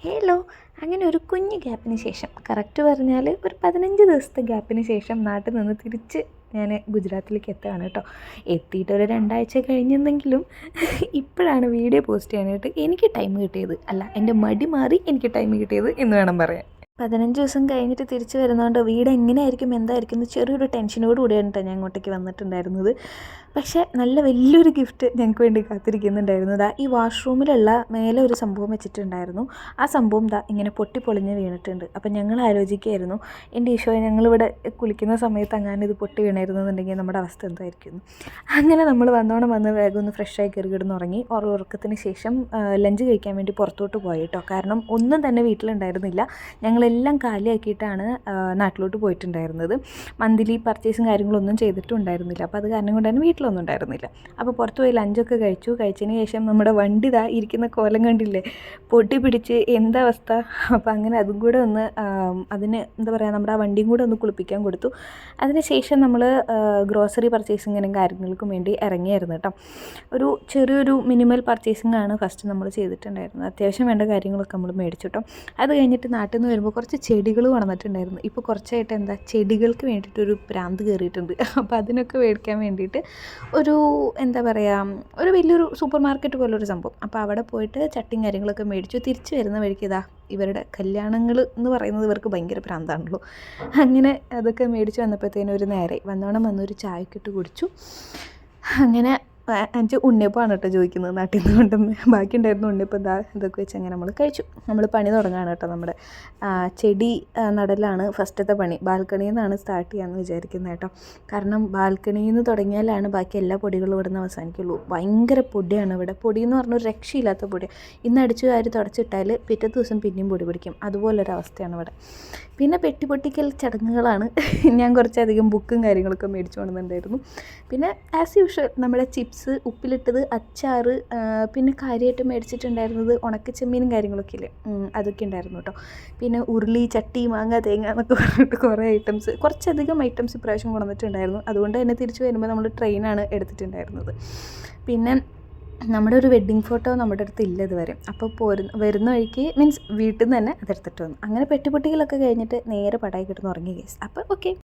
Hello. അങ്ങനെ ഒരു കുഞ്ഞ് ഗ്യാപ്പിന് ശേഷം, കറക്റ്റ് പറഞ്ഞാൽ ഒരു 15 ദിവസത്തെ ഗ്യാപ്പിന് ശേഷം നാട്ടിൽ നിന്ന് തിരിച്ച് ഞാൻ ഗുജറാത്തിലേക്ക് എത്തുകയാണ് കേട്ടോ. എത്തിയിട്ടൊരു 2 ആഴ്ച കഴിഞ്ഞെന്നെങ്കിലും ഇപ്പോഴാണ് വീഡിയോ പോസ്റ്റ് ചെയ്യാനായിട്ട് എനിക്ക് ടൈം കിട്ടിയത്. അല്ല, എൻ്റെ മടി മാറി എനിക്ക് ടൈം കിട്ടിയത് എന്ന് വേണം പറയാൻ. 15 ദിവസം കഴിഞ്ഞിട്ട് തിരിച്ച് വരുന്നതുകൊണ്ട് വീട് എങ്ങനെയായിരിക്കും എന്തായിരിക്കും എന്ന് ചെറിയൊരു ടെൻഷനോട് കൂടിയാണ് കേട്ടോ ഞാൻ ഇങ്ങോട്ടേക്ക് വന്നിട്ടുണ്ടായിരുന്നത്. പക്ഷേ നല്ല വലിയൊരു ഗിഫ്റ്റ് ഞങ്ങൾക്ക് വേണ്ടി കാത്തിരിക്കുന്നുണ്ടായിരുന്നു. ഈ വാഷ്റൂമിലുള്ള മേലെ ഒരു സംഭവം വെച്ചിട്ടുണ്ടായിരുന്നു. ആ സംഭവം ഇങ്ങനെ പൊട്ടിപ്പൊളിഞ്ഞ് വീണിട്ടുണ്ട്. അപ്പം ഞങ്ങൾ ആലോചിക്കുകയായിരുന്നു, എൻ്റെ ഈശോയെ, ഞങ്ങളിവിടെ കുളിക്കുന്ന സമയത്ത് അങ്ങനെ ഇത് പൊട്ടി വീണായിരുന്നു എന്നുണ്ടെങ്കിൽ നമ്മുടെ അവസ്ഥ എന്തായിരിക്കും. അങ്ങനെ നമ്മൾ വന്ന് വേഗം ഒന്ന് ഫ്രഷായി കയറി കിടന്നുറങ്ങി. ഉറക്കത്തിന് ശേഷം ലഞ്ച് കഴിക്കാൻ വേണ്ടി പുറത്തോട്ട് പോയി കേട്ടോ. കാരണം ഒന്നും തന്നെ വീട്ടിലുണ്ടായിരുന്നില്ല. ഞങ്ങളെല്ലാം കാലിയാക്കിയിട്ടാണ് നാട്ടിലോട്ട് പോയിട്ടുണ്ടായിരുന്നത്. മന്ത്ലി പർച്ചേസും കാര്യങ്ങളൊന്നും ചെയ്തിട്ടും ഉണ്ടായിരുന്നില്ല. അപ്പോൾ അത് കാരണം കൊണ്ട് തന്നെ വീട്ടിലൊന്നും ഉണ്ടായിരുന്നില്ല. അപ്പോൾ പുറത്ത് പോയി ലഞ്ചൊക്കെ കഴിച്ചതിന് ശേഷം നമ്മുടെ വണ്ടി ഇരിക്കുന്ന കോലം കണ്ടില്ലേ, പൊട്ടി പിടിച്ച് എന്താ അവസ്ഥ. അപ്പോൾ അങ്ങനെ അതും കൂടെ ഒന്ന് അതിന് എന്താ പറയുക, നമ്മുടെ ആ വണ്ടിയും കൂടെ ഒന്ന് കുളിപ്പിക്കാൻ കൊടുത്തു. അതിന് ശേഷം നമ്മൾ ഗ്രോസറി പർച്ചേസിങ്ങിനും കാര്യങ്ങൾക്കും വേണ്ടി ഇറങ്ങിയായിരുന്നു കേട്ടോ. ഒരു ചെറിയൊരു മിനിമൽ പർച്ചേസിംഗ് ആണ് ഫസ്റ്റ് നമ്മൾ ചെയ്തിട്ടുണ്ടായിരുന്നത്. അത്യാവശ്യം വേണ്ട കാര്യങ്ങളൊക്കെ നമ്മൾ മേടിച്ചു കേട്ടോ. അത് കഴിഞ്ഞിട്ട് നാട്ടിൽ നിന്ന് വരുമ്പോൾ കുറച്ച് ചെടികൾ കൊണ്ടുവന്നിട്ടുണ്ടായിരുന്നു. ഇപ്പോൾ കുറച്ചായിട്ട് ചെടികൾക്ക് വേണ്ടിയിട്ടൊരു ഭ്രാന്ത് കയറിയിട്ടുണ്ട്. അപ്പോൾ അതിനൊക്കെ മേടിക്കാൻ വേണ്ടിയിട്ട് ഒരു എന്താ പറയുക, ഒരു വലിയൊരു സൂപ്പർ മാർക്കറ്റ് പോലൊരു സംഭവം. അപ്പോൾ അവിടെ പോയിട്ട് ചട്ടിയും കാര്യങ്ങളൊക്കെ മേടിച്ചു. തിരിച്ച് വരുന്ന വഴിക്ക് ഇവരുടെ കല്യാണങ്ങൾ എന്ന് പറയുന്നത് ഇവർക്ക് ഭയങ്കര ഭ്രാന്താണല്ലോ. അങ്ങനെ അതൊക്കെ മേടിച്ച് വന്നപ്പോഴത്തേനും ഒരു നേരെ വന്നൊരു ചായയൊക്കെ ഇട്ട് കുടിച്ചു. അങ്ങനെ 5 ഉണ്ണിയപ്പമാണ് കേട്ടോ ചോദിക്കുന്നത് നാട്ടിൽ നിന്ന് കൊണ്ടുവന്ന്. ബാക്കി ഉണ്ടായിരുന്ന ഉണ്ണിയപ്പം ഇതൊക്കെ വെച്ച് അങ്ങനെ നമ്മൾ കഴിച്ചു. നമ്മൾ പണി തുടങ്ങുകയാണ് കേട്ടോ. നമ്മുടെ ചെടി നടലാണ് ഫസ്റ്റത്തെ പണി. ബാൽക്കണിയിൽ നിന്നാണ് സ്റ്റാർട്ട് ചെയ്യാമെന്ന് വിചാരിക്കുന്നത് കേട്ടോ. കാരണം ബാൽക്കണിയിൽ നിന്ന് തുടങ്ങിയാലാണ് ബാക്കി എല്ലാ പൊടികളും ഇവിടെ നിന്ന് അവസാനിക്കുള്ളൂ. ഭയങ്കര പൊടിയാണ് ഇവിടെ. പൊടി എന്ന് പറഞ്ഞാൽ ഒരു രക്ഷയില്ലാത്ത പൊടി. ഇന്ന് അടിച്ചു വാരി തുടച്ചിട്ടാൽ പിറ്റത്തെ ദിവസം പിന്നെയും പൊടി പിടിക്കും. അതുപോലൊരവസ്ഥയാണ് ഇവിടെ. പിന്നെ പെട്ടിപ്പൊട്ടിക്കൽ ചടങ്ങുകളാണ്. ഞാൻ കുറച്ചധികം ബുക്കും കാര്യങ്ങളൊക്കെ മേടിച്ചു കൊണ്ടുവന്നിട്ടുണ്ടായിരുന്നു. പിന്നെ ആസ് യൂഷ്വൽ നമ്മുടെ ചിപ്സ്, ഉപ്പിലിട്ടത്, അച്ചാറ്, പിന്നെ കാര്യമായിട്ട് മേടിച്ചിട്ടുണ്ടായിരുന്നത് ഉണക്കച്ചെമ്മീനും കാര്യങ്ങളൊക്കെ ഇല്ലേ, അതൊക്കെ ഉണ്ടായിരുന്നു കേട്ടോ. പിന്നെ ഉരുളി, ചട്ടി, മാങ്ങ, തേങ്ങ എന്നൊക്കെ പറഞ്ഞിട്ട് കുറേ കുറച്ചധികം ഐറ്റംസ് ഇപ്രാവശ്യം കൊണ്ടുവന്നിട്ടുണ്ടായിരുന്നു. അതുകൊണ്ട് തന്നെ തിരിച്ചു വരുമ്പോൾ നമ്മൾ ട്രെയിനാണ് എടുത്തിട്ടുണ്ടായിരുന്നത്. പിന്നെ നമ്മുടെ ഒരു വെഡ്ഡിങ് ഫോട്ടോ നമ്മുടെ അടുത്ത് ഇല്ല ഇതുവരെ. അപ്പോൾ വരുന്ന വഴിക്ക് മീൻസ് വീട്ടിൽ നിന്ന് തന്നെ അതെടുത്തിട്ട് വന്നു. അങ്ങനെ പെട്ടിപ്പൊട്ടികളൊക്കെ കഴിഞ്ഞിട്ട് നേരെ പടായി കിട്ടുന്ന ഉറങ്ങി ഗൈസ്. അപ്പോൾ ഓക്കെ.